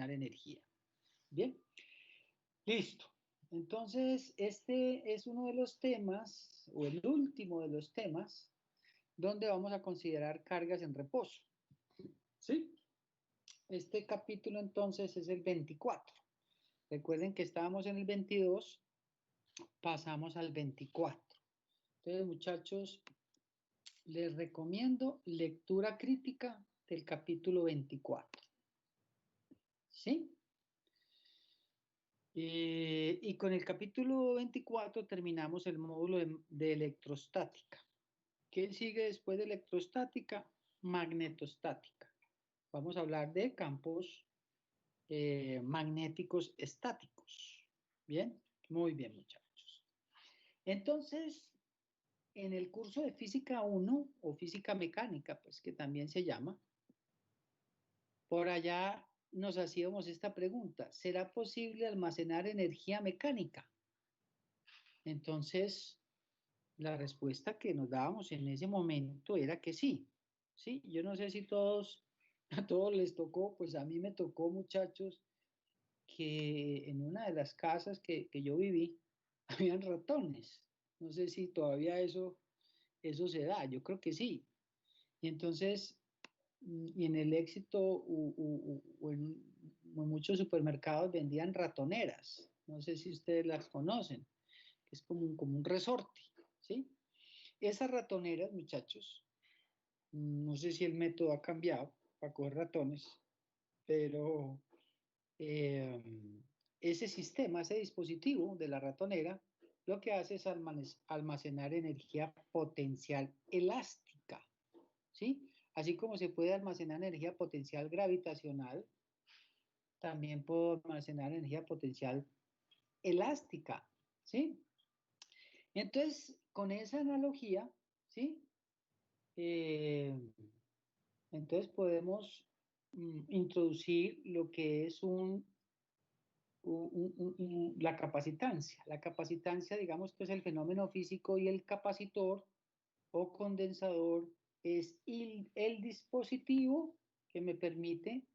almacenar energía. Bien, listo. Entonces, este es uno de los temas, o el último de los temas, donde vamos a considerar cargas en reposo. ¿Sí? Este capítulo entonces es el 24. Recuerden que estábamos en el 22, pasamos al 24. Entonces, muchachos, les recomiendo lectura crítica del capítulo 24. ¿Sí? Y con el capítulo 24 terminamos el módulo de electrostática. ¿Qué sigue después de electrostática? Magnetostática. Vamos a hablar de campos magnéticos estáticos. ¿Bien? Muy bien, muchachos. Entonces, en el curso de física 1 o física mecánica, pues que también se llama, por allá nos hacíamos esta pregunta: ¿será posible almacenar energía mecánica? Entonces, la respuesta que nos dábamos en ese momento era que sí. Sí, yo no sé si a todos les tocó, pues a mí me tocó, muchachos, que en una de las casas que yo viví, habían ratones. No sé si todavía eso se da, yo creo que sí. Y entonces, y en el Éxito o en muchos supermercados vendían ratoneras. No sé si ustedes las conocen, que es como un resorte, ¿sí? Esas ratoneras, muchachos, no sé si el método ha cambiado para coger ratones, pero ese sistema, ese dispositivo de la ratonera, lo que hace es almacenar energía potencial elástica, ¿sí? Así como se puede almacenar energía potencial gravitacional, también puedo almacenar energía potencial elástica, ¿sí? Entonces, con esa analogía, ¿sí? Eh, entonces podemos introducir lo que es la capacitancia. La capacitancia, digamos que es el fenómeno físico, y el capacitor o condensador es el dispositivo que me permite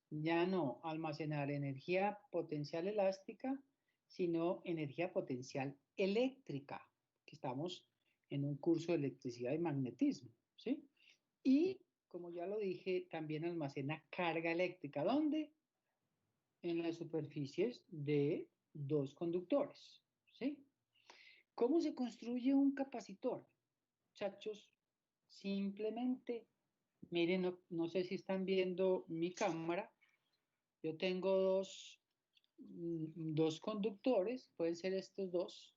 ya no almacenar energía potencial elástica, sino energía potencial eléctrica, que estamos en un curso de electricidad y magnetismo, ¿sí? Y, como ya lo dije, también almacena carga eléctrica. ¿Dónde? En las superficies de dos conductores, ¿sí? ¿Cómo se construye un capacitor? Muchachos, simplemente, miren, no sé si están viendo mi cámara, yo tengo dos conductores, pueden ser estos dos,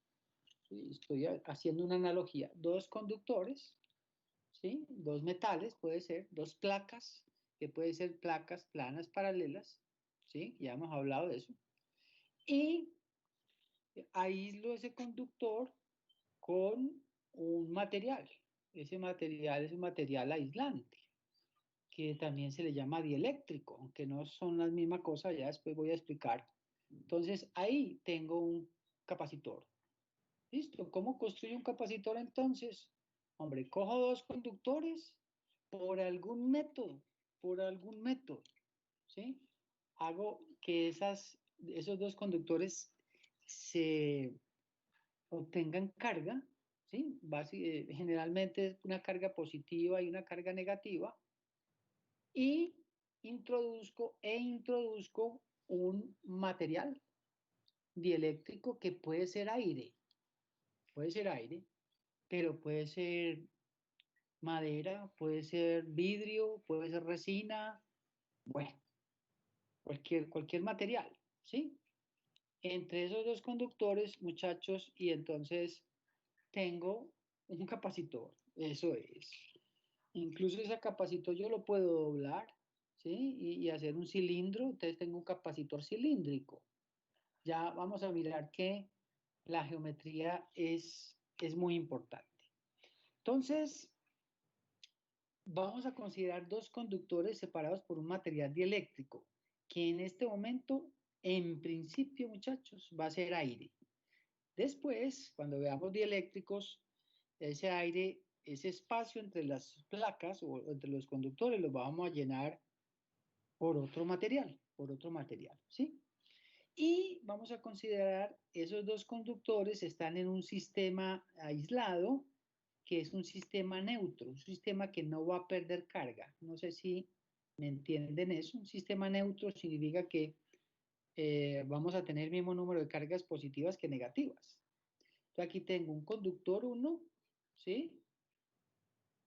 ¿sí? Estoy haciendo una analogía, dos conductores, ¿sí? Dos metales, puede ser, dos placas, que pueden ser placas planas paralelas, ¿sí? Ya hemos hablado de eso, y aíslo ese conductor con un material. Ese material es un material aislante, que también se le llama dieléctrico, aunque no son las mismas cosas, ya después voy a explicar. Entonces, ahí tengo un capacitor. ¿Listo? ¿Cómo construyo un capacitor entonces? Hombre, cojo dos conductores por algún método, ¿sí? Hago que esos dos conductores se obtengan carga, ¿sí? Generalmente es una carga positiva y una carga negativa, y introduzco un material dieléctrico que puede ser aire, pero puede ser madera, puede ser vidrio, puede ser resina, bueno, cualquier material, ¿sí? Entre esos dos conductores, muchachos, y entonces tengo un capacitor, eso es. Incluso ese capacitor yo lo puedo doblar, ¿sí? Y hacer un cilindro, entonces tengo un capacitor cilíndrico. Ya vamos a mirar que la geometría es muy importante. Entonces, vamos a considerar dos conductores separados por un material dieléctrico, que en este momento, en principio, muchachos, va a ser aire. Después, cuando veamos dieléctricos, ese aire, ese espacio entre las placas o entre los conductores, lo vamos a llenar por otro material, por otro material, ¿sí? Y vamos a considerar esos dos conductores están en un sistema aislado, que es un sistema neutro, un sistema que no va a perder carga. No sé si me entienden eso. Un sistema neutro significa que vamos a tener el mismo número de cargas positivas que negativas. Entonces aquí tengo un conductor 1, ¿sí?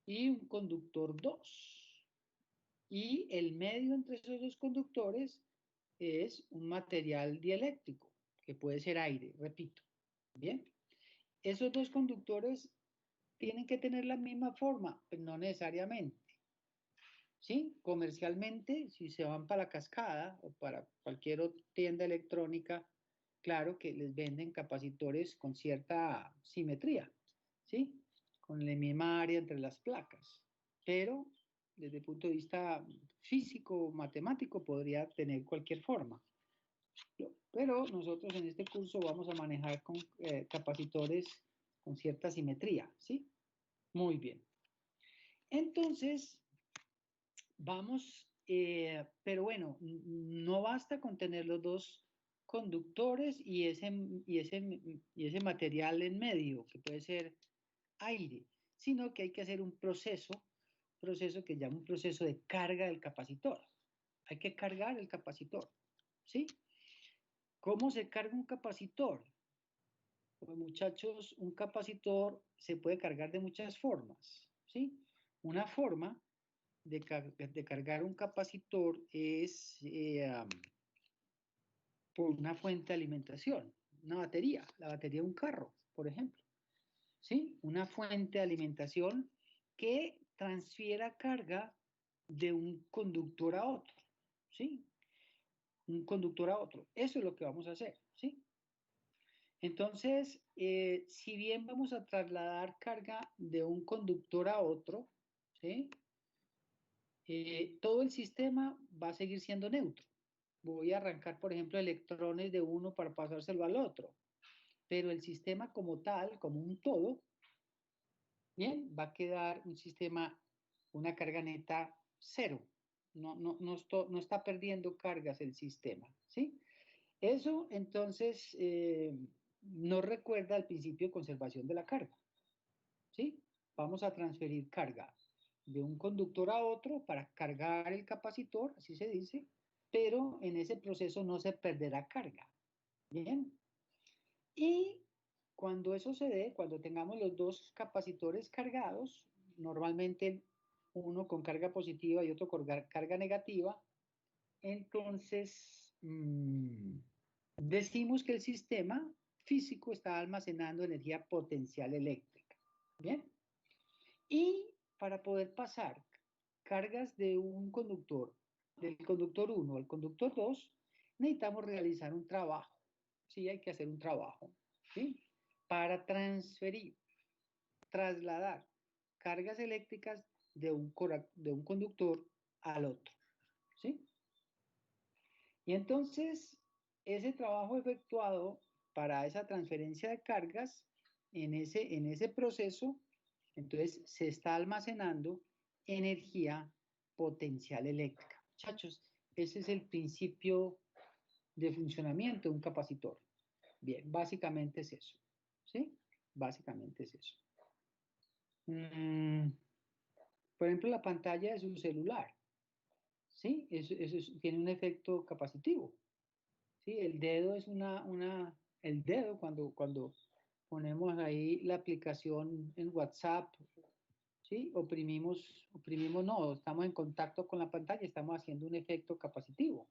Y un conductor 2. Y el medio entre esos dos conductores es un material dieléctrico, que puede ser aire, repito. Bien. Esos dos conductores tienen que tener la misma forma, pues no necesariamente. ¿Sí? Comercialmente, si se van para la Cascada o para cualquier otra tienda electrónica, claro que les venden capacitores con cierta simetría, ¿sí? Con la misma área entre las placas, pero desde el punto de vista físico, matemático, podría tener cualquier forma. Pero nosotros en este curso vamos a manejar con capacitores con cierta simetría, ¿sí? Muy bien. Entonces, vamos, pero bueno, no basta con tener los dos conductores y ese material en medio, que puede ser aire, sino que hay que hacer un proceso que llama un proceso de carga del capacitor. Hay que cargar el capacitor, ¿sí? ¿Cómo se carga un capacitor? Pues, muchachos, un capacitor se puede cargar de muchas formas, ¿sí? Una forma de cargar un capacitor es por una fuente de alimentación, una batería, la batería de un carro, por ejemplo, ¿sí? Una fuente de alimentación que transfiera carga de un conductor a otro, ¿sí? Un conductor a otro. Eso es lo que vamos a hacer, ¿sí? Entonces, si bien vamos a trasladar carga de un conductor a otro, ¿sí? Todo el sistema va a seguir siendo neutro. Voy a arrancar, por ejemplo, electrones de uno para pasárselo al otro, pero el sistema como tal, como un todo, bien, va a quedar un sistema, una carga neta cero. No está perdiendo cargas el sistema, ¿sí? Eso, entonces, nos recuerda al principio de conservación de la carga, ¿sí? Vamos a transferir carga de un conductor a otro para cargar el capacitor, así se dice, pero en ese proceso no se perderá carga. Bien. Y cuando eso se dé, cuando tengamos los dos capacitores cargados, normalmente uno con carga positiva y otro con carga negativa, entonces decimos que el sistema físico está almacenando energía potencial eléctrica. Bien. Y para poder pasar cargas de un conductor, del conductor 1 al conductor 2, necesitamos realizar un trabajo. Sí, hay que hacer un trabajo, ¿sí? Para transferir, trasladar cargas eléctricas de un conductor al otro, ¿sí? Y entonces, ese trabajo efectuado para esa transferencia de cargas, en ese proceso, entonces se está almacenando energía potencial eléctrica. Muchachos, ese es el principio de funcionamiento de un capacitor. Bien, básicamente es eso. ¿Sí? Básicamente es eso. Por ejemplo, la pantalla de su celular. ¿Sí? Eso tiene un efecto capacitivo. ¿Sí? El dedo es el dedo cuando ponemos ahí la aplicación en WhatsApp, ¿sí? Oprimimos no, estamos en contacto con la pantalla, estamos haciendo un efecto capacitivo.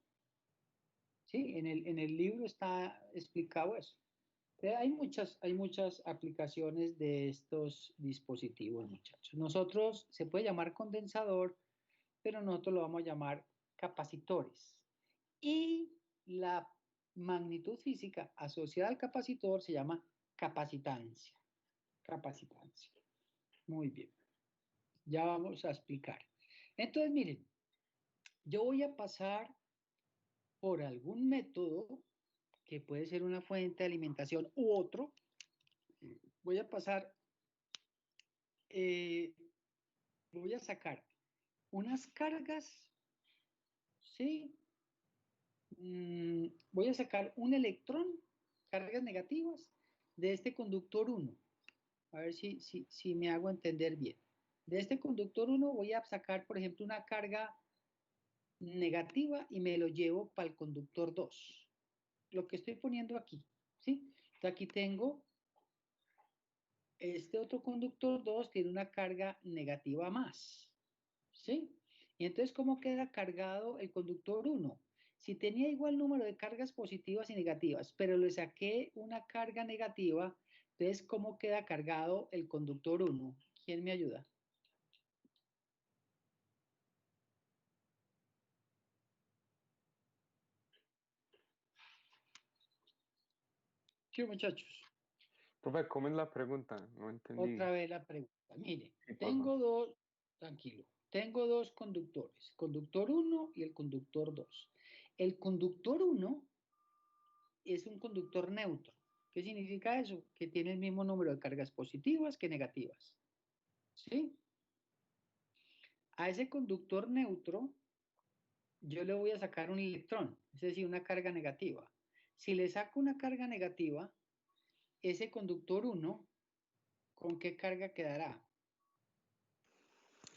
¿Sí? En el libro está explicado eso. Hay muchas aplicaciones de estos dispositivos, muchachos. Nosotros, se puede llamar condensador, pero nosotros lo vamos a llamar capacitores. Y la magnitud física asociada al capacitor se llama capacitancia. Capacitancia. Muy bien. Ya vamos a explicar. Entonces, miren, yo voy a pasar por algún método que puede ser una fuente de alimentación u otro. Voy a pasar, voy a sacar unas cargas, ¿sí? Voy a sacar un electrón, cargas negativas, de este conductor 1. A ver si me hago entender bien. De este conductor 1 voy a sacar, por ejemplo, una carga negativa y me lo llevo para el conductor 2. Lo que estoy poniendo aquí, ¿sí? Entonces aquí tengo este otro conductor 2 tiene una carga negativa más, ¿sí? Y entonces, ¿cómo queda cargado el conductor 1? Si tenía igual número de cargas positivas y negativas, pero le saqué una carga negativa, entonces, ¿cómo queda cargado el conductor 1? ¿Quién me ayuda? ¿Qué muchachos? Profe, ¿cómo es la pregunta? No entendí. Otra vez la pregunta. Mire, Sí, porfa. tengo dos, tranquilo, tengo dos conductores, conductor 1 y el conductor 2. El conductor 1 es un conductor neutro. ¿Qué significa eso? Que tiene el mismo número de cargas positivas que negativas. ¿Sí? A ese conductor neutro yo le voy a sacar un electrón, es decir, una carga negativa. Si le saco una carga negativa, ese conductor 1, ¿con qué carga quedará?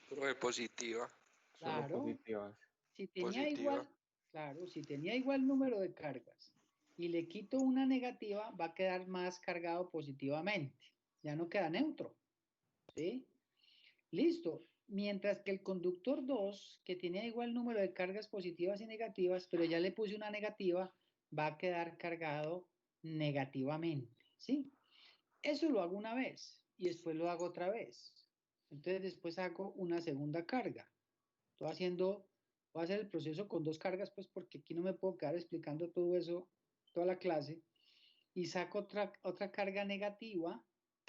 Profe, positiva, Solo Claro, positivas. si tenía positiva. igual, claro, si tenía igual número de cargas y le quito una negativa, va a quedar más cargado positivamente. Ya no queda neutro, ¿sí? Listo. Mientras que el conductor 2, que tenía igual número de cargas positivas y negativas, pero ya le puse una negativa, va a quedar cargado negativamente, ¿sí? Eso lo hago una vez y después lo hago otra vez. Entonces después hago una segunda carga. Voy a hacer el proceso con dos cargas, pues porque aquí no me puedo quedar explicando todo eso, toda la clase, y saco otra carga negativa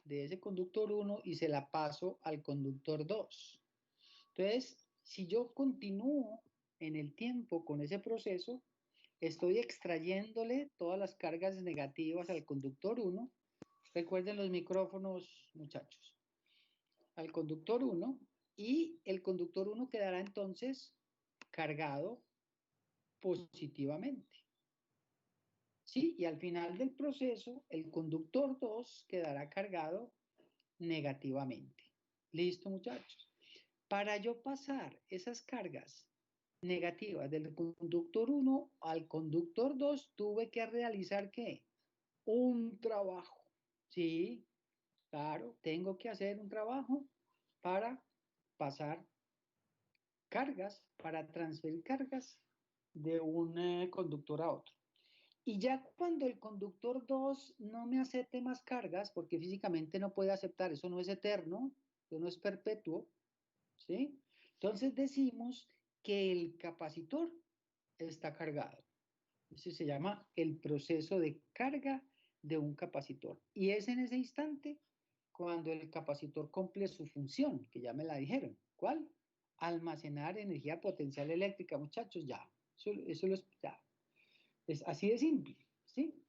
de ese conductor 1 y se la paso al conductor 2. Entonces, si yo continúo en el tiempo con ese proceso, estoy extrayéndole todas las cargas negativas al conductor 1. Recuerden los micrófonos, muchachos. Al conductor 1 y el conductor 1 quedará entonces cargado positivamente. ¿Sí? Y al final del proceso, el conductor 2 quedará cargado negativamente. ¿Listo, muchachos? Para yo pasar esas cargas negativas del conductor 1 al conductor 2, tuve que realizar ¿qué? Un trabajo. Sí, claro, tengo que hacer un trabajo para pasar cargas, para transferir cargas de un conductor a otro. Y ya cuando el conductor 2 no me acepte más cargas, porque físicamente no puede aceptar, eso no es eterno, eso no es perpetuo, ¿sí? Entonces decimos que el capacitor está cargado. Eso se llama el proceso de carga de un capacitor. Y es en ese instante cuando el capacitor cumple su función, que ya me la dijeron. ¿Cuál? Almacenar energía potencial eléctrica, muchachos, ya. Eso ya. Es así de simple, ¿sí?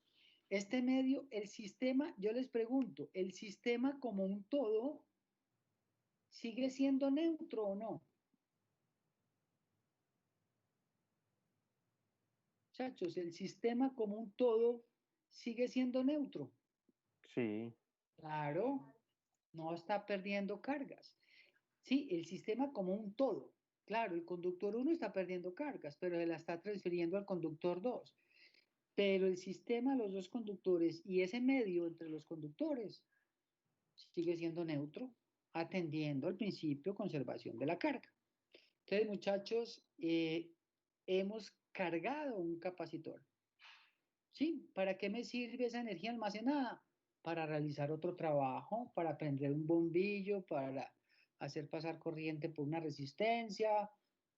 Este medio, el sistema, yo les pregunto, ¿el sistema como un todo sigue siendo neutro o no? Muchachos, el sistema como un todo sigue siendo neutro. Sí. Claro, no está perdiendo cargas. Sí, el sistema como un todo. Claro, el conductor 1 está perdiendo cargas, pero se la está transfiriendo al conductor 2. Pero el sistema, los dos conductores y ese medio entre los conductores sigue siendo neutro, atendiendo al principio conservación de la carga. Entonces, muchachos, hemos cargado un capacitor. ¿Sí? ¿Para qué me sirve esa energía almacenada? Para realizar otro trabajo, para prender un bombillo, para hacer pasar corriente por una resistencia,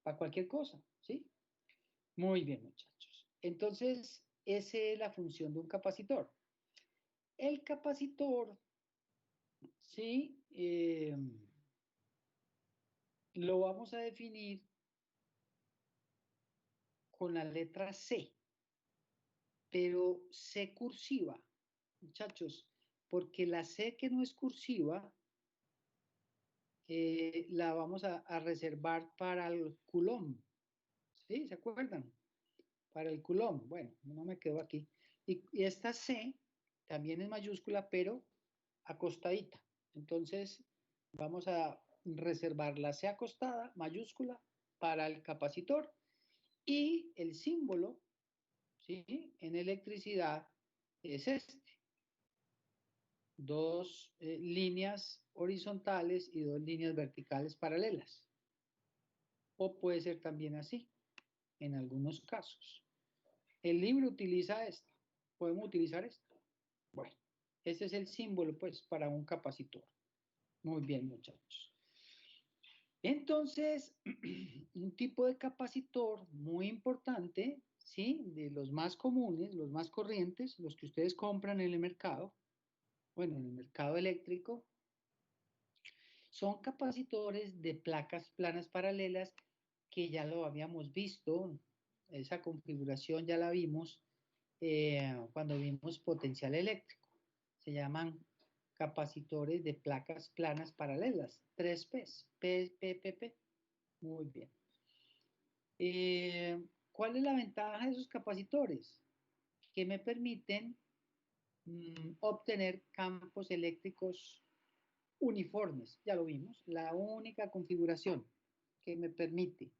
para cualquier cosa, ¿sí? Muy bien, muchachos. Entonces, esa es la función de un capacitor. El capacitor, ¿sí? Lo vamos a definir con la letra C, pero C cursiva, muchachos, porque la C que no es cursiva la vamos a reservar para el Coulomb, ¿sí? ¿Se acuerdan? para el coulomb. Bueno, no me quedo aquí. Y esta C también es mayúscula, pero acostadita. Entonces, vamos a reservar la C acostada, mayúscula, para el capacitor. Y el símbolo, ¿sí?, en electricidad es este. Dos líneas horizontales y dos líneas verticales paralelas. O puede ser también así, en algunos casos. El libro utiliza esta. ¿Podemos utilizar esta? Bueno, ese es el símbolo, pues, para un capacitor. Muy bien, muchachos. Entonces, un tipo de capacitor muy importante, ¿sí? De los más comunes, los más corrientes, los que ustedes compran en el mercado, bueno, en el mercado eléctrico, son capacitores de placas planas paralelas que ya lo habíamos visto, esa configuración ya la vimos cuando vimos potencial eléctrico. Se llaman capacitores de placas planas paralelas, 3Ps, PPP. Muy bien. ¿Cuál es la ventaja de esos capacitores? Que me permiten obtener campos eléctricos uniformes, ya lo vimos, la única configuración que me permite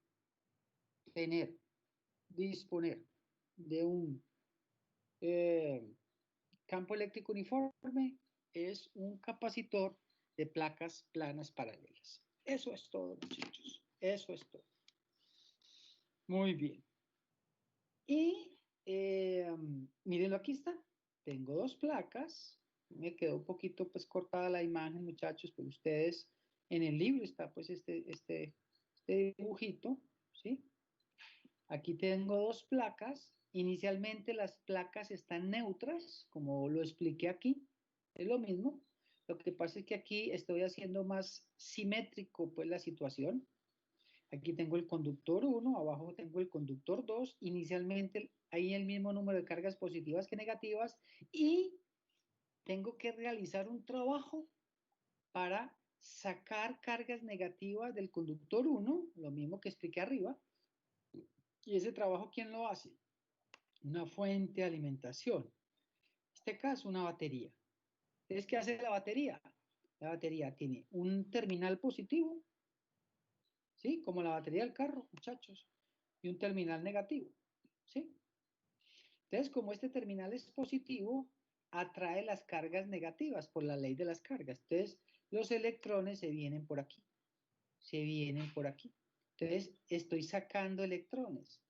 disponer de un campo eléctrico uniforme es un capacitor de placas planas paralelas. Eso es todo, muchachos. Eso es todo. Muy bien. Y mírenlo, aquí está. Tengo dos placas. Me quedó un poquito pues cortada la imagen, muchachos, pero ustedes en el libro está pues este dibujito, ¿sí? Aquí tengo dos placas. Inicialmente las placas están neutras, como lo expliqué aquí. Es lo mismo. Lo que pasa es que aquí estoy haciendo más simétrico pues la situación. Aquí tengo el conductor 1, abajo tengo el conductor 2. Inicialmente hay el mismo número de cargas positivas que negativas y tengo que realizar un trabajo para sacar cargas negativas del conductor 1, lo mismo que expliqué arriba. ¿Y ese trabajo quién lo hace? Una fuente de alimentación. En este caso, una batería. Entonces, ¿qué hace la batería? La batería tiene un terminal positivo, ¿sí? Como la batería del carro, muchachos, y un terminal negativo, ¿sí? Entonces, como este terminal es positivo, atrae las cargas negativas por la ley de las cargas. Entonces, los electrones se vienen por aquí, se vienen por aquí. Entonces, estoy sacando electrones.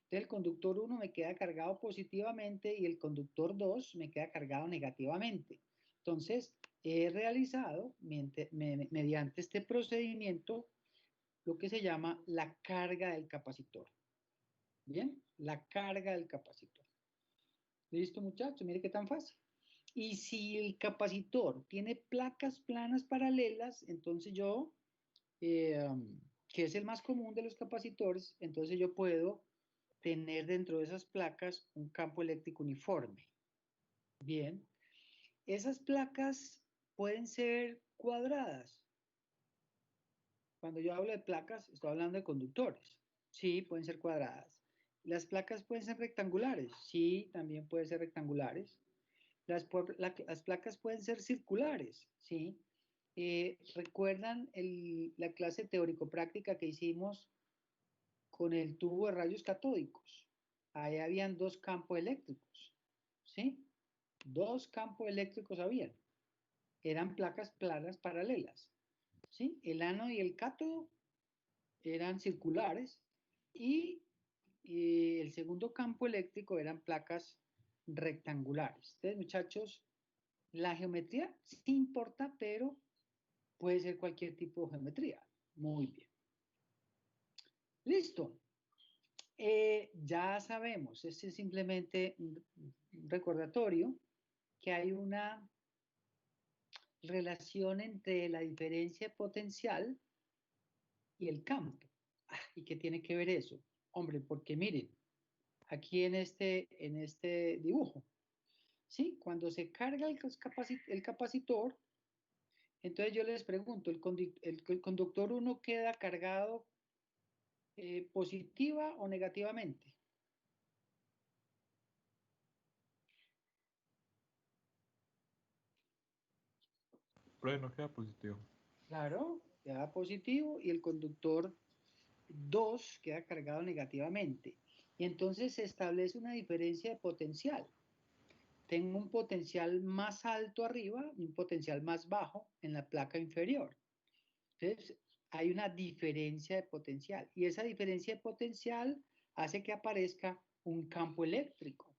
Entonces, el conductor 1 me queda cargado positivamente y el conductor 2 me queda cargado negativamente. Entonces, he realizado mediante este procedimiento lo que se llama la carga del capacitor. Bien, la carga del capacitor. ¿Listo, muchachos? Mire qué tan fácil. Y si el capacitor tiene placas planas paralelas, entonces yo, que es el más común de los capacitores, entonces yo puedo tener dentro de esas placas un campo eléctrico uniforme. Bien, esas placas pueden ser cuadradas. Cuando yo hablo de placas, estoy hablando de conductores. Sí, pueden ser cuadradas. Las placas pueden ser rectangulares. Sí, también pueden ser rectangulares. Las placas pueden ser circulares, ¿sí? ¿Recuerdan la clase teórico-práctica que hicimos con el tubo de rayos catódicos? Ahí habían dos campos eléctricos, ¿sí? Dos campos eléctricos habían. Eran placas planas paralelas, ¿sí? El ánodo y el cátodo eran circulares y el segundo campo eléctrico eran placas rectangulares. Entonces, muchachos, la geometría sí importa, pero puede ser cualquier tipo de geometría. Muy bien. Listo. Ya sabemos, este es simplemente un recordatorio que hay una relación entre la diferencia potencial y el campo. ¿Y qué tiene que ver eso? Hombre, porque miren, aquí en este dibujo, ¿sí? Cuando se carga el capacitor, entonces yo les pregunto, ¿el conductor 1 queda cargado positiva o negativamente? freno queda positivo. Claro, queda positivo y el conductor 2 queda cargado negativamente. Y entonces se establece una diferencia de potencial. Tengo un potencial más alto arriba y un potencial más bajo en la placa inferior. Entonces, hay una diferencia de potencial. Y esa diferencia de potencial hace que aparezca un campo eléctrico.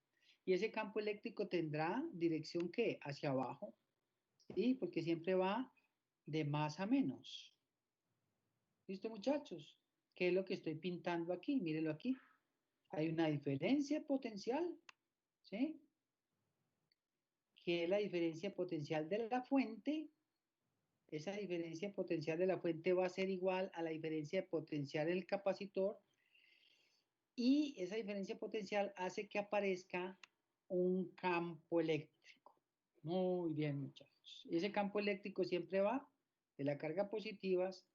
Y ese campo eléctrico tendrá dirección ¿qué? Hacia abajo. ¿Sí? Porque siempre va de más a menos. ¿Listo, muchachos? ¿Qué es lo que estoy pintando aquí? Mírenlo aquí. Hay una diferencia potencial, ¿sí? ¿Qué es la diferencia potencial de la fuente? Esa diferencia potencial de la fuente va a ser igual a la diferencia potencial del capacitor y esa diferencia potencial hace que aparezca un campo eléctrico. Muy bien, muchachos. Ese campo eléctrico siempre va de las cargas positivas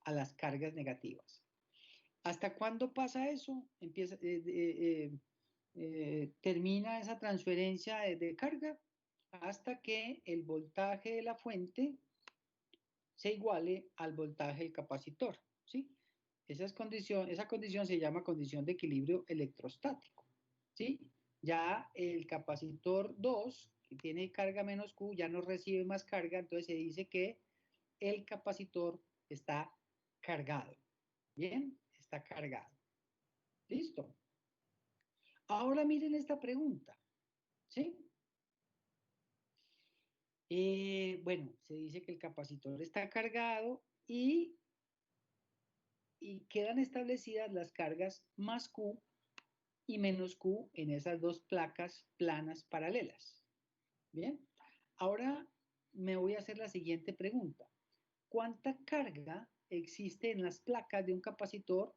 a las cargas negativas. ¿Hasta cuándo pasa eso? Termina esa transferencia de carga hasta que el voltaje de la fuente se iguale al voltaje del capacitor, ¿sí? Esa condición se llama condición de equilibrio electrostático, ¿sí? Ya el capacitor 2, que tiene carga menos Q, ya no recibe más carga, entonces se dice que el capacitor está cargado, ¿bien? Está cargado. ¿Listo? Ahora miren esta pregunta, ¿sí? Bueno, se dice que el capacitor está cargado y quedan establecidas las cargas más Q y menos Q en esas dos placas planas paralelas. Bien, ahora me voy a hacer la siguiente pregunta. ¿Cuánta carga existe en las placas de un capacitor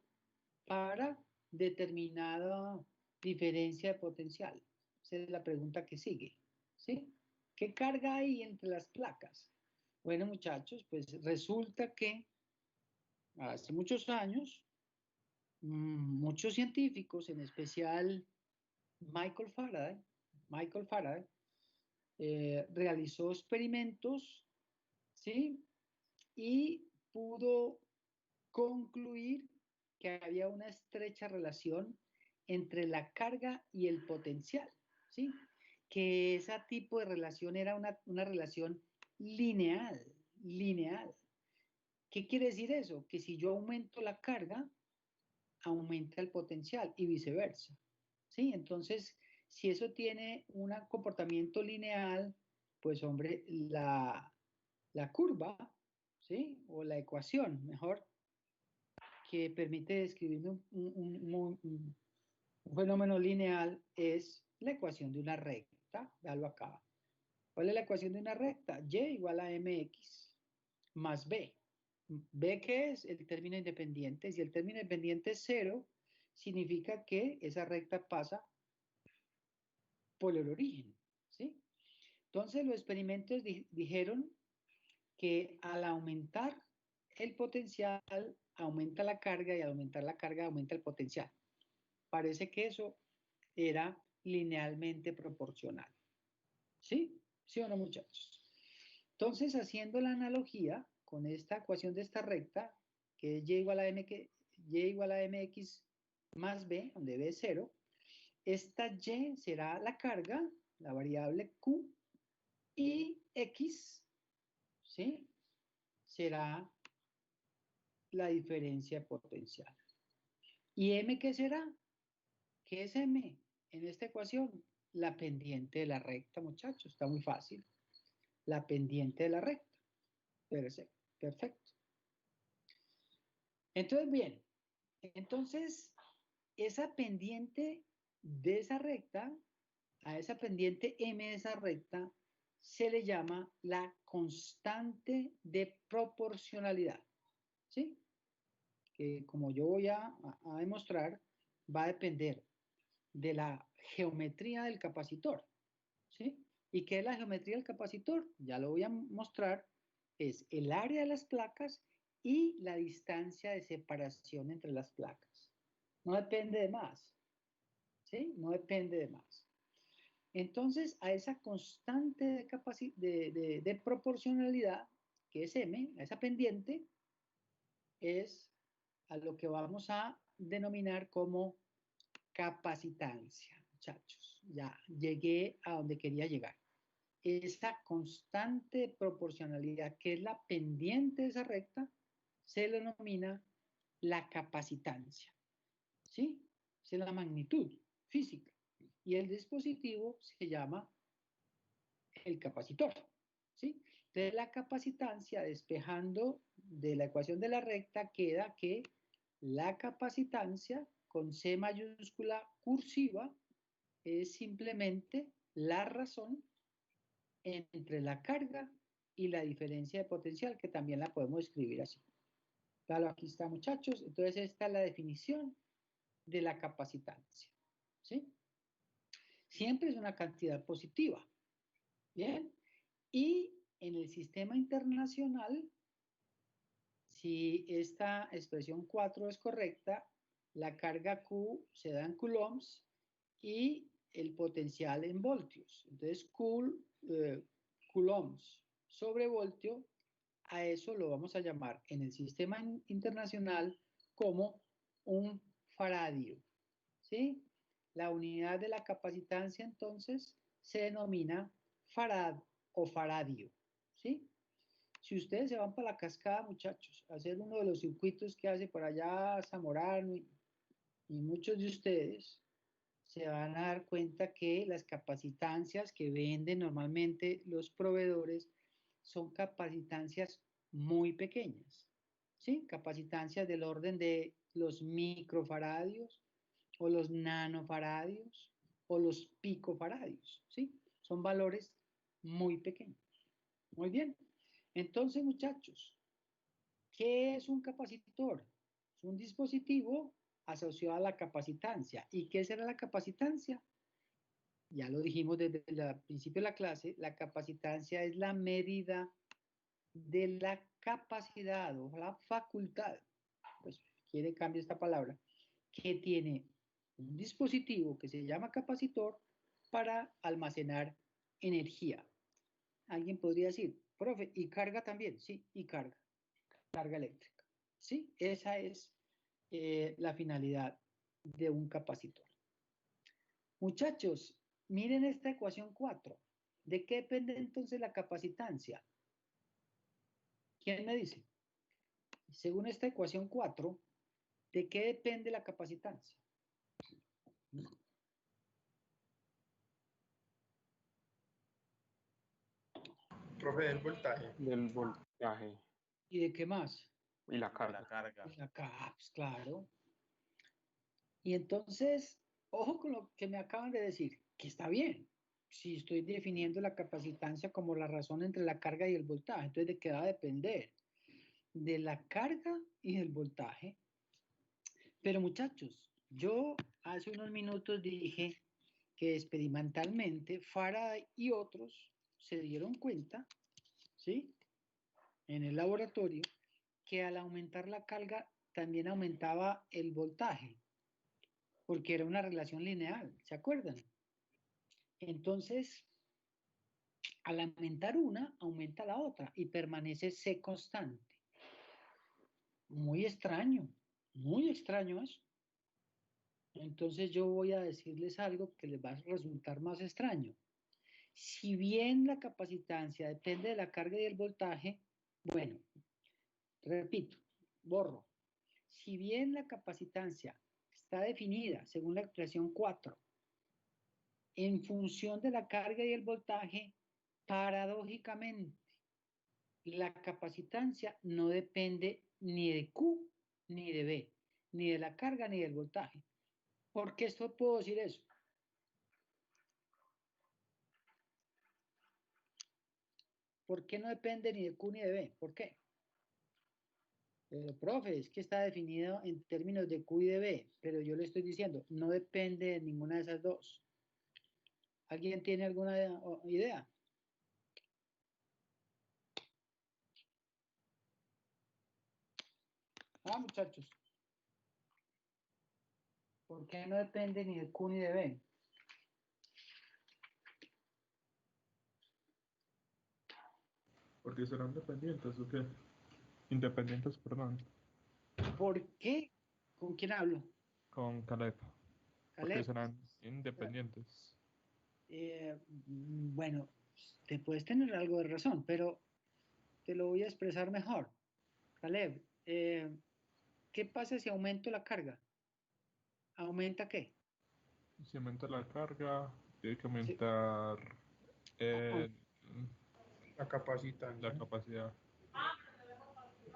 para determinada diferencia de potencial? Esa es la pregunta que sigue, ¿sí? ¿Qué carga hay entre las placas? Bueno, muchachos, pues resulta que hace muchos años, muchos científicos, en especial Michael Faraday, realizó experimentos, ¿sí? Y pudo concluir que había una estrecha relación entre la carga y el potencial, ¿sí? Que ese tipo de relación era una relación lineal. ¿Qué quiere decir eso? Que si yo aumento la carga, aumenta el potencial y viceversa, ¿sí? Entonces, si eso tiene un comportamiento lineal, pues hombre, la curva, ¿sí? O la ecuación, mejor, que permite describir un fenómeno lineal es la ecuación de una recta. Véalo acá. ¿Cuál es la ecuación de una recta? Y igual a mx más b. ¿B qué es? El término independiente. Si el término independiente es 0, significa que esa recta pasa por el origen, ¿sí? Entonces los experimentos dijeron que al aumentar el potencial, aumenta la carga y al aumentar la carga, aumenta el potencial. Parece que eso era linealmente proporcional. ¿Sí? ¿Sí o no, muchachos? Entonces, haciendo la analogía con esta ecuación de esta recta, que es y igual a mx más b, donde b es 0, esta y será la carga, la variable q, y x, ¿sí? Será la diferencia potencial. ¿Y m qué será? ¿Qué es m? En esta ecuación, la pendiente de la recta, muchachos, está muy fácil. La pendiente de la recta. Perfecto. Entonces, bien, entonces, esa pendiente de esa recta, a esa pendiente m de esa recta, se le llama la constante de proporcionalidad, ¿sí? Que como yo voy a demostrar, va a depender de la geometría del capacitor, ¿sí? ¿Y qué es la geometría del capacitor? Ya lo voy a mostrar. Es el área de las placas y la distancia de separación entre las placas. No depende de más, ¿sí? No depende de más. Entonces, a esa constante de proporcionalidad, que es M, a esa pendiente, es a lo que vamos a denominar como capacitancia, muchachos. Ya llegué a donde quería llegar. Esa constante proporcionalidad, que es la pendiente de esa recta, se denomina la capacitancia. ¿Sí? Esa es la magnitud física. Y el dispositivo se llama el capacitor. ¿Sí? Entonces la capacitancia, despejando de la ecuación de la recta, queda que la capacitancia con C mayúscula cursiva es simplemente la razón entre la carga y la diferencia de potencial, que también la podemos escribir así. Claro, aquí está, muchachos. Entonces esta es la definición de la capacitancia. ¿Sí? Siempre es una cantidad positiva. ¿Bien? Y en el sistema internacional, si esta expresión 4 es correcta, la carga Q se da en coulombs y el potencial en voltios. Entonces, coulombs sobre voltio, a eso lo vamos a llamar en el sistema internacional como un faradio. ¿Sí? La unidad de la capacitancia, entonces, se denomina farad o faradio. ¿Sí? Si ustedes se van para la cascada, muchachos, a hacer uno de los circuitos que hace por allá Zamorano y muchos de ustedes, se van a dar cuenta que las capacitancias que venden normalmente los proveedores son capacitancias muy pequeñas, ¿sí? Capacitancias del orden de los microfaradios o los nanofaradios o los picofaradios, ¿sí? Son valores muy pequeños. Muy bien. Entonces, muchachos, ¿qué es un capacitor? Es un dispositivo asociado a la capacitancia. ¿Y qué será la capacitancia? Ya lo dijimos desde el principio de la clase, la capacitancia es la medida de la capacidad o la facultad, pues quiere cambiar esta palabra, que tiene un dispositivo que se llama capacitor para almacenar energía. Alguien podría decir, profe, ¿y carga también? Sí, y carga eléctrica. ¿Sí? Esa es la finalidad de un capacitor. Muchachos, miren esta ecuación 4. ¿De qué depende entonces la capacitancia? ¿Quién me dice? Según esta ecuación 4, ¿de qué depende la capacitancia? Profe, del voltaje. Del voltaje. ¿Y de qué más? Y la carga. La carga. Y la CAPS, claro. Y entonces, ojo con lo que me acaban de decir, que está bien. Si estoy definiendo la capacitancia como la razón entre la carga y el voltaje, entonces de qué va a depender de la carga y del voltaje. Pero muchachos, yo hace unos minutos dije que experimentalmente Faraday y otros se dieron cuenta, ¿sí? En el laboratorio, que al aumentar la carga también aumentaba el voltaje, porque era una relación lineal, ¿se acuerdan? Entonces, al aumentar una, aumenta la otra y permanece C constante. Muy extraño eso. Entonces yo voy a decirles algo que les va a resultar más extraño. Si bien la capacitancia depende de la carga y el voltaje, bueno, repito, borro. Si bien la capacitancia está definida según la expresión 4, en función de la carga y el voltaje, paradójicamente, la capacitancia no depende ni de Q ni de B, ni de la carga ni del voltaje. ¿Por qué esto puedo decir eso? ¿Por qué no depende ni de Q ni de B? ¿Por qué? Pero, profe, es que está definido en términos de Q y de B, pero yo le estoy diciendo, no depende de ninguna de esas dos. ¿Alguien tiene alguna idea? Ah, muchachos. ¿Por qué no depende ni de Q ni de B? Porque serán dependientes, ¿o qué? Independientes, perdón. ¿Por qué? ¿Con quién hablo? Con Caleb. Porque Caleb. serán independientes. Bueno, te puedes tener algo de razón, pero te lo voy a expresar mejor. Caleb, ¿qué pasa si aumento la carga? ¿Aumenta qué? Si aumenta la carga, tiene que Sí, aumentar eh, La la capacitancia. capacidad.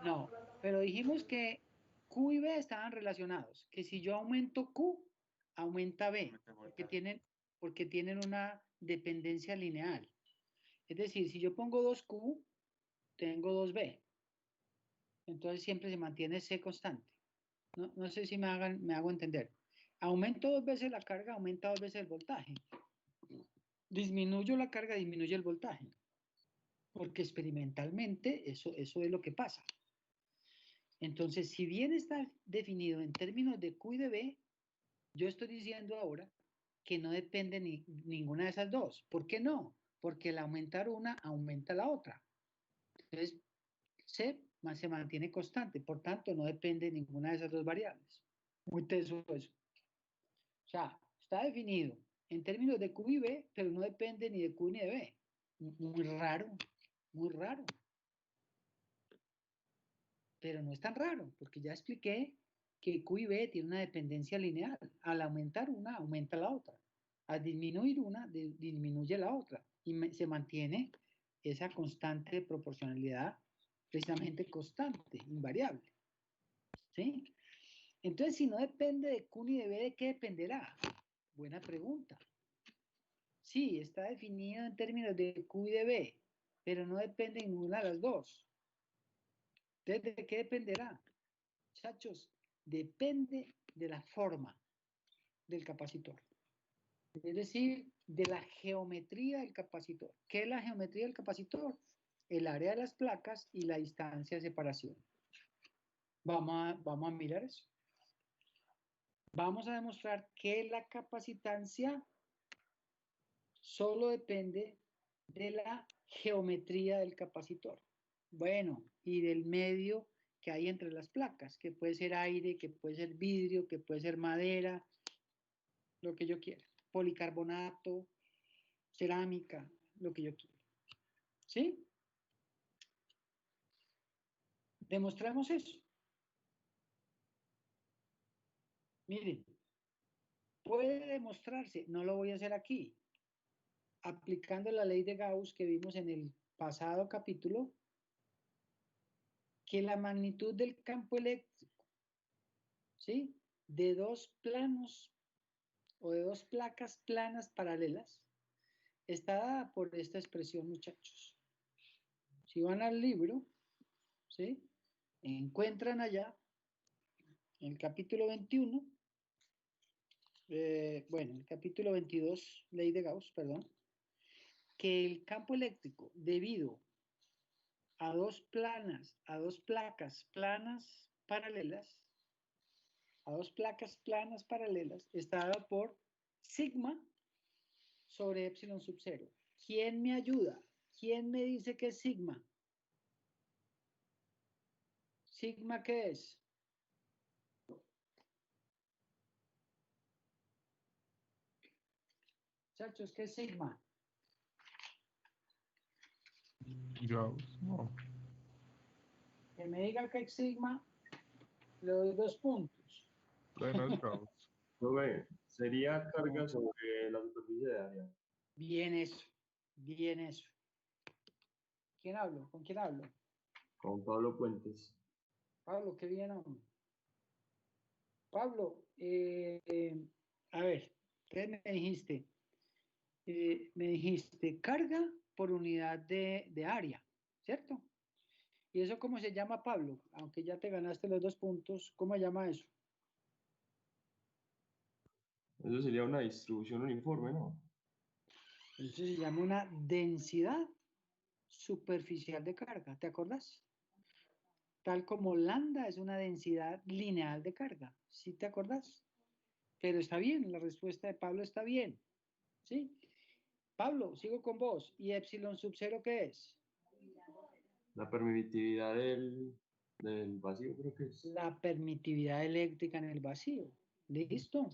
no, pero dijimos que Q y B estaban relacionados, que si yo aumento Q, aumenta B, porque tienen una dependencia lineal. Es decir, si yo pongo 2Q, tengo 2B. Entonces siempre se mantiene C constante. No sé si me hago entender. Aumento 2 veces la carga, aumenta 2 veces el voltaje. Disminuyo la carga, disminuye el voltaje. Porque experimentalmente eso es lo que pasa. Entonces, si bien está definido en términos de Q y de B, yo estoy diciendo ahora que no depende ninguna de esas dos. ¿Por qué no? Porque al aumentar una, aumenta la otra. Entonces, C se mantiene constante, por tanto, no depende de ninguna de esas dos variables. Muy teso eso. O sea, está definido en términos de Q y B, pero no depende ni de Q ni de B. Muy raro, muy raro. Pero no es tan raro, porque ya expliqué que Q y B tiene una dependencia lineal. Al aumentar una, aumenta la otra. Al disminuir una, disminuye la otra. Y se mantiene esa constante de proporcionalidad, precisamente constante, invariable. ¿Sí? Entonces, si no depende de Q ni de B, ¿de qué dependerá? Buena pregunta. Sí, está definido en términos de Q y de B, pero no depende de ninguna de las dos. Entonces, ¿de qué dependerá? Muchachos, depende de la forma del capacitor. Es decir, de la geometría del capacitor. ¿Qué es la geometría del capacitor? El área de las placas y la distancia de separación. Vamos a mirar eso. Vamos a demostrar que la capacitancia solo depende de la geometría del capacitor. Bueno, y del medio que hay entre las placas, que puede ser aire, que puede ser vidrio, que puede ser madera, lo que yo quiera. Policarbonato, cerámica, lo que yo quiera. ¿Sí? Demostramos eso. Miren, puede demostrarse, no lo voy a hacer aquí, aplicando la ley de Gauss que vimos en el pasado capítulo, que la magnitud del campo eléctrico, ¿sí? De dos planos o de dos placas planas paralelas, está dada por esta expresión, muchachos. Si van al libro, ¿sí? Encuentran allá, en el capítulo 21, bueno, el capítulo 22, ley de Gauss, perdón, que el campo eléctrico, debido a dos placas planas paralelas, está dado por sigma sobre epsilon sub 0. ¿Quién me ayuda? ¿Quién me dice que es sigma? ¿Sigma qué es? Muchachos, ¿qué es sigma? Gauss, no. Que me diga que es sigma, le doy 2 puntos. Bueno, es Gauss. Sería carga sobre la superficie de área. Bien eso, bien eso. ¿Quién hablo? ¿Con quién hablo? Con Pablo Puentes. Pablo, qué bien, hombre. Pablo, a ver, ¿qué me dijiste? Me dijiste carga por unidad de área, ¿cierto? ¿Y eso cómo se llama, Pablo? Aunque ya te ganaste los 2 puntos, ¿cómo se llama eso? Eso sería una distribución uniforme, ¿no? Eso se llama una densidad superficial de carga, ¿te acordás? Tal como lambda es una densidad lineal de carga, ¿sí te acordás? Pero está bien, la respuesta de Pablo está bien, ¿sí? Pablo, sigo con vos. ¿Y epsilon sub 0 qué es? La permitividad del vacío, creo que es. La permitividad eléctrica en el vacío. ¿Listo?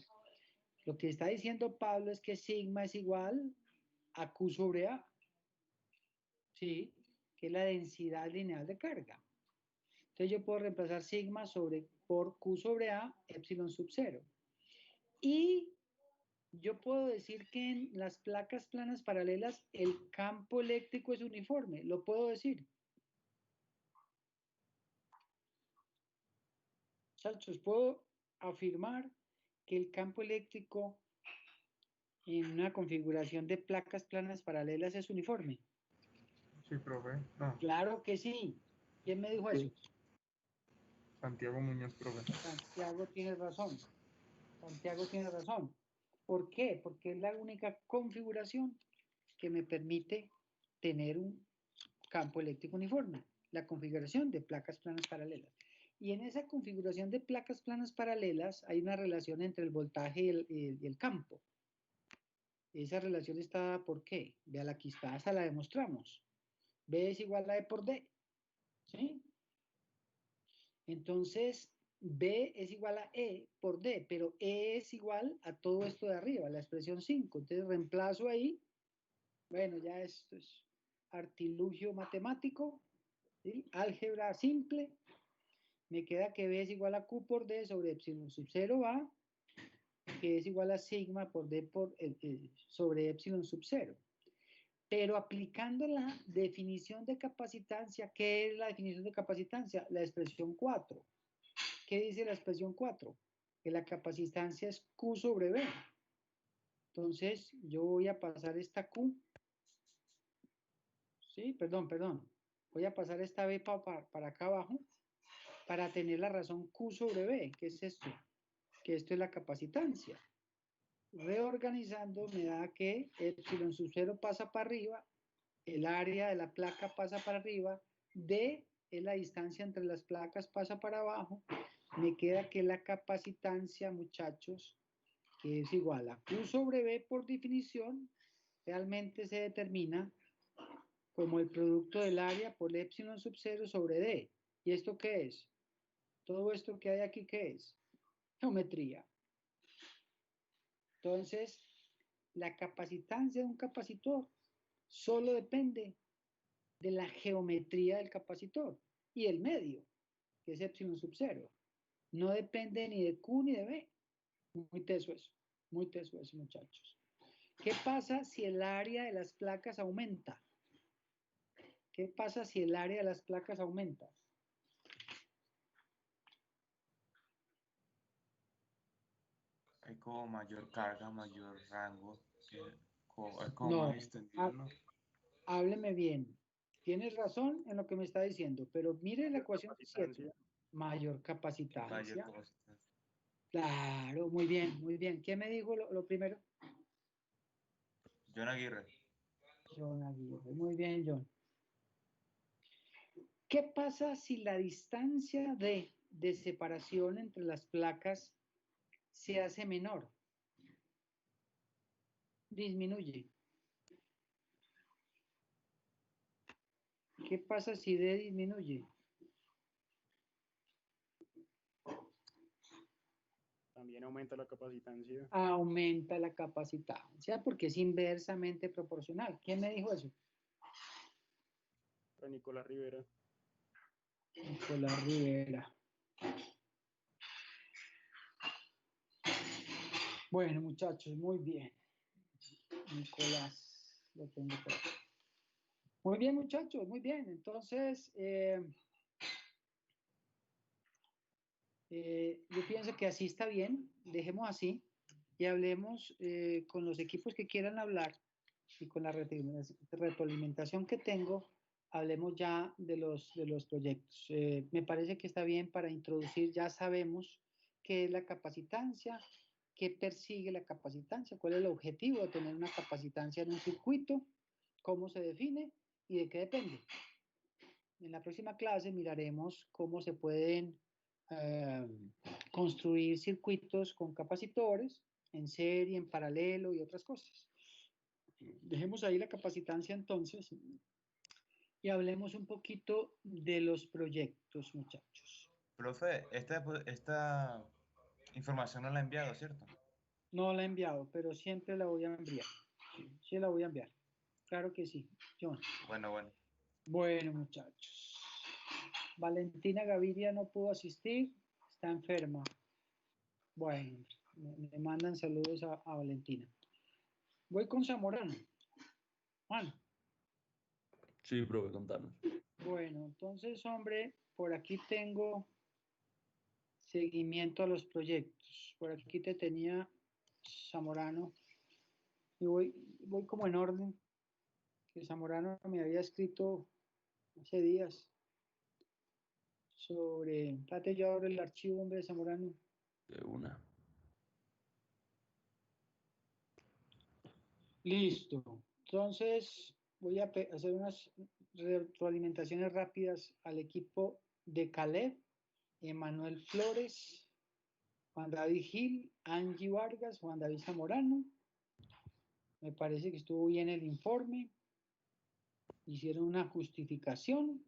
Lo que está diciendo Pablo es que sigma es igual a Q sobre A. ¿Sí? Que es la densidad lineal de carga. Entonces yo puedo reemplazar sigma por Q sobre A, epsilon sub 0. Y yo puedo decir que en las placas planas paralelas el campo eléctrico es uniforme. Lo puedo decir. Muchachos, puedo afirmar que el campo eléctrico en una configuración de placas planas paralelas es uniforme. Sí, profe. No, Claro que sí. ¿Quién me dijo eso? Santiago Muñoz, profe. Santiago tiene razón. Santiago tiene razón. ¿Por qué? Porque es la única configuración que me permite tener un campo eléctrico uniforme, la configuración de placas planas paralelas. Y en esa configuración de placas planas paralelas hay una relación entre el voltaje y el campo. Esa relación está dada por qué. Vean, aquí está, esa la demostramos. B es igual a E por D. ¿Sí? Entonces, B es igual a E por D, pero E es igual a todo esto de arriba, la expresión 5. Entonces, reemplazo ahí. Bueno, ya esto es artilugio matemático, ¿sí? Álgebra simple. Me queda que B es igual a Q por D sobre epsilon sub 0 A, que es igual a sigma por D sobre epsilon sub 0. Pero aplicando la definición de capacitancia, ¿qué es la definición de capacitancia? La expresión 4. ¿Qué dice la expresión 4? Que la capacitancia es Q sobre B. Entonces, yo voy a pasar esta Q. Sí, perdón. Voy a pasar esta B para acá abajo para tener la razón Q sobre B. ¿Qué es esto? Que esto es la capacitancia. Reorganizando me da que epsilon sub 0 pasa para arriba, el área de la placa pasa para arriba, D es la distancia entre las placas, pasa para abajo. Me queda que la capacitancia, muchachos, que es igual a Q sobre B por definición, realmente se determina como el producto del área por epsilon sub 0 sobre D. ¿Y esto qué es? Todo esto que hay aquí, ¿qué es? Geometría. Entonces, la capacitancia de un capacitor solo depende de la geometría del capacitor y el medio, que es epsilon sub 0. No depende ni de Q ni de B. Muy teso eso, muchachos. ¿Qué pasa si el área de las placas aumenta? ¿Qué pasa si el área de las placas aumenta? Hay como mayor carga, mayor rango, hay como No, más extendido, ¿no? hábleme bien. Tienes razón en lo que me está diciendo, pero mire la ecuación 7. Mayor Mayor capacitancia. capacitancia. Claro, muy bien, muy bien. ¿Quién me dijo lo primero? John Aguirre. John Aguirre. Muy bien, John. ¿Qué pasa si la distancia de separación entre las placas se hace menor? Disminuye. ¿Qué pasa si D disminuye? También aumenta la capacitancia. Aumenta la capacitancia porque es inversamente proporcional. ¿Quién me dijo eso? Nicolás Rivera. Nicolás Rivera. Bueno, muchachos, muy bien. Nicolás, lo tengo por aquí. Muy bien, muchachos, muy bien. Entonces, yo pienso que así está bien. Dejemos así y hablemos con los equipos que quieran hablar y con la retroalimentación que tengo, hablemos ya de los proyectos. Me parece que está bien para introducir, ya sabemos qué es la capacitancia, qué persigue la capacitancia, cuál es el objetivo de tener una capacitancia en un circuito, cómo se define y de qué depende. En la próxima clase miraremos cómo se pueden construir circuitos con capacitores en serie, en paralelo y otras cosas. Dejemos ahí la capacitancia entonces y hablemos un poquito de los proyectos, muchachos. Profe, esta información no la ha enviado, ¿cierto? No la he enviado, pero siempre la voy a enviar. Sí la voy a enviar. Claro que sí, John. Bueno, bueno. Bueno, muchachos. Valentina Gaviria no pudo asistir, está enferma. Bueno, me mandan saludos a Valentina. Voy con Zamorano. Juan. Sí, profe, contanos. Bueno, entonces, hombre, por aquí tengo seguimiento a los proyectos. Por aquí te tenía Zamorano. Y voy como en orden, que Zamorano me había escrito hace días sobre... Espérate, yo abro el archivo, hombre, de Zamorano. De una. Listo. Entonces, voy a hacer unas retroalimentaciones rápidas al equipo de Caleb, Emanuel Flores, Juan David Gil, Angie Vargas, Juan David Zamorano. Me parece que estuvo bien el informe. Hicieron una justificación.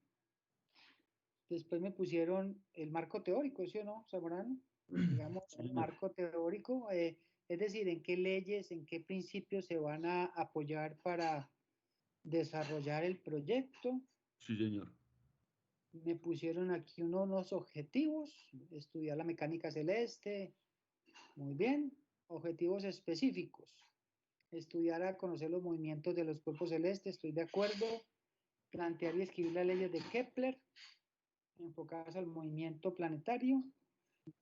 Después me pusieron el marco teórico, ¿sí o no, Zamorano? Digamos, el marco teórico, es decir, en qué leyes, en qué principios se van a apoyar para desarrollar el proyecto. Sí, señor. Me pusieron aquí unos objetivos, estudiar la mecánica celeste, muy bien. Objetivos específicos, estudiar a conocer los movimientos de los cuerpos celestes, estoy de acuerdo. Plantear y escribir las leyes de Kepler, enfocadas al movimiento planetario.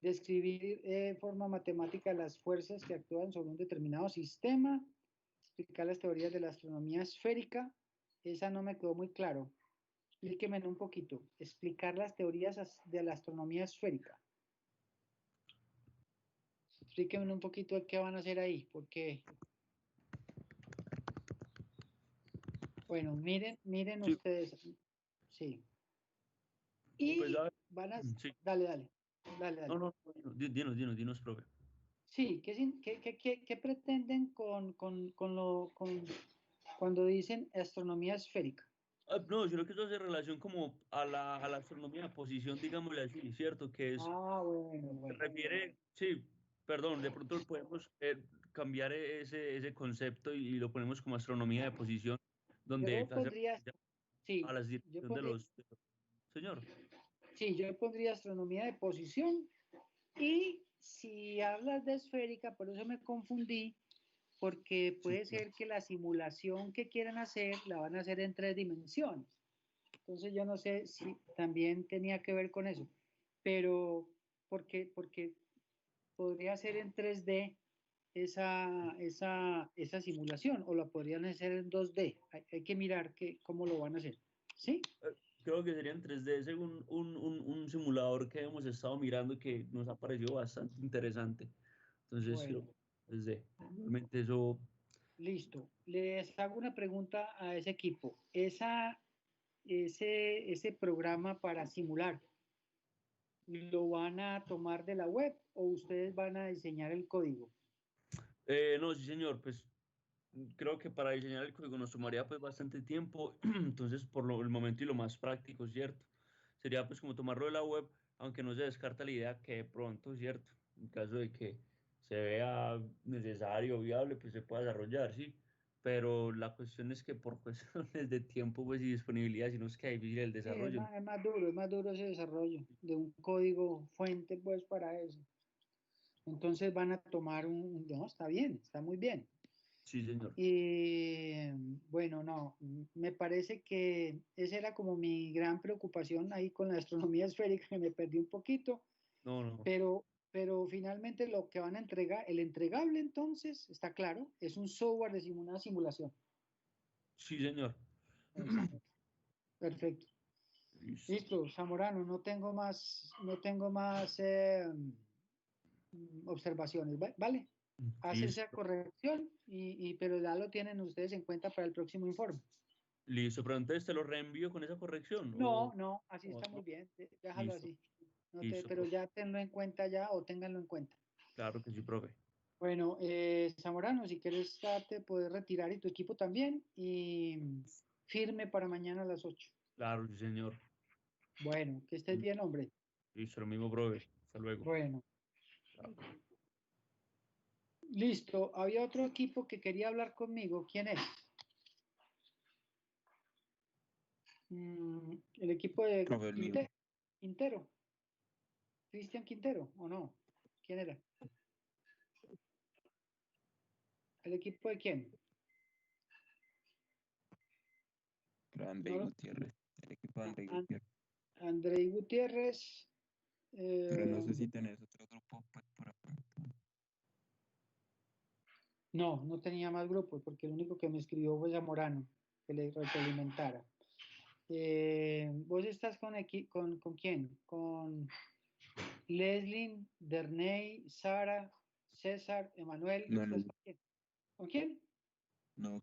Describir de forma matemática las fuerzas que actúan sobre un determinado sistema. Explicar las teorías de la astronomía esférica. Esa no me quedó muy claro. Explíqueme un poquito. Explicar las teorías de la astronomía esférica. Explíquenme un poquito de qué van a hacer ahí, porque... Bueno, miren Sí. ustedes. Sí. Y Pues, van a... sí. Dale. No, dinos, profe. Sí, ¿qué pretenden cuando dicen astronomía esférica? No, yo creo que eso hace relación como a la astronomía de posición, digámosle así, ¿cierto? Que es, se Bueno. refiere, sí, perdón, de pronto podemos cambiar ese concepto y lo ponemos como astronomía de posición, donde Yo pondría, a sí, las dirección de los... Señor. Sí, yo pondría astronomía de posición y si hablas de esférica, por eso me confundí, porque puede ser que la simulación que quieran hacer la van a hacer en 3 dimensiones. Entonces yo no sé si también tenía que ver con eso, pero porque podría ser en 3D esa simulación o la podrían hacer en 2D. Hay que mirar cómo lo van a hacer. ¿Sí? Creo que sería en 3D según un simulador que hemos estado mirando que nos ha parecido bastante interesante. Entonces, Bueno. creo que 3D. Realmente eso... Listo. Les hago una pregunta a ese equipo. Ese programa para simular, ¿lo van a tomar de la web o ustedes van a diseñar el código? No, sí, señor, pues creo que para diseñar el código nos tomaría pues bastante tiempo, entonces el momento y lo más práctico, ¿cierto? Sería pues como tomarlo de la web, aunque no se descarta la idea que de pronto, ¿cierto? En caso de que se vea necesario, viable, pues se pueda desarrollar, ¿sí? Pero la cuestión es que por cuestiones de tiempo pues y disponibilidad, si no es que es difícil el Sí, desarrollo. es más duro ese desarrollo de un código fuente pues para eso. Entonces van a tomar no, está bien, está muy bien. Sí, señor. Y bueno, no, me parece que esa era como mi gran preocupación ahí con la astronomía esférica, que me perdí un poquito, No. pero finalmente lo que van a entregar, el entregable entonces, está claro, es un software de una simulación. Sí, señor. Perfecto. Listo. Listo, Zamorano, no tengo más observaciones, ¿vale? Hace esa Listo. corrección, pero ya lo tienen ustedes en cuenta para el próximo informe. Listo, pero entonces te lo reenvío con esa corrección. No, así o está muy no? bien, déjalo Listo, así. listo, Pero profe. ya tenlo en cuenta ya o ténganlo en cuenta. Claro que sí, profe. Bueno, Zamorano, si quieres ya te puedes retirar y tu equipo también. Y firme para mañana a las 8. Claro, sí, señor. Bueno, que estés bien, hombre. Listo, lo mismo, brother. Hasta luego. Bueno. Listo. Había otro equipo que quería hablar conmigo. ¿Quién es? El equipo de Profe, el mío. Quintero. Cristian Quintero, ¿o no? ¿Quién era? ¿El equipo de quién? Pero Andrei No lo- Gutiérrez. El equipo de Andrei An- Gutiérrez. Andrei Gutiérrez. Pero no sé si tenés otro grupo pues, por acá. No tenía más grupos porque el único que me escribió fue Zamorano, que le retroalimentara. ¿Vos estás con quién? Con Leslie, Derney, Sara, César, Emanuel. No, ¿Estás con quién? ¿Con quién? no,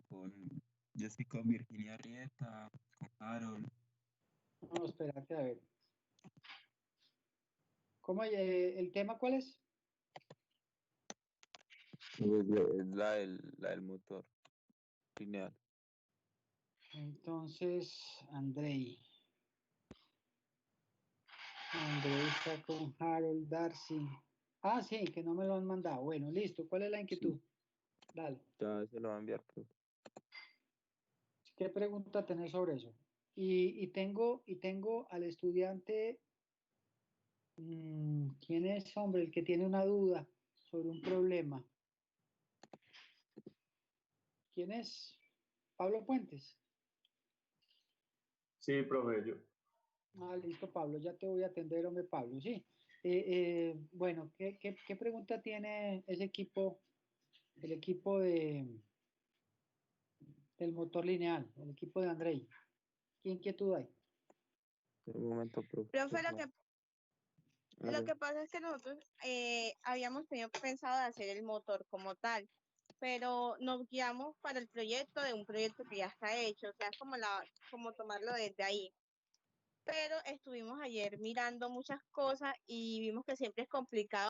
yo estoy con Virginia Rieta, con Harold. No, espérate a ver. ¿Cómo, el tema cuál es? Es la del motor lineal. Entonces, Andrei está con Harold, Darcy. Ah, sí, que no me lo han mandado. Bueno, listo. ¿Cuál es la inquietud? Dale. Ya se lo va a enviar, creo. ¿Qué pregunta tenés sobre eso? Y tengo al estudiante, ¿quién es, hombre? El que tiene una duda sobre un problema. ¿Quién es? Pablo Puentes. Sí, profe, yo. Ah, listo, Pablo, ya te voy a atender, hombre, Pablo, sí. Bueno, ¿qué pregunta tiene ese equipo, el equipo del motor lineal, el equipo de Andrei? ¿Qué inquietud hay? Un momento, profe. Profe, lo que pasa es que nosotros habíamos tenido pensado de hacer el motor como tal, pero nos guiamos para el proyecto de un proyecto que ya está hecho, o sea, es como tomarlo desde ahí. Pero estuvimos ayer mirando muchas cosas y vimos que siempre es complicado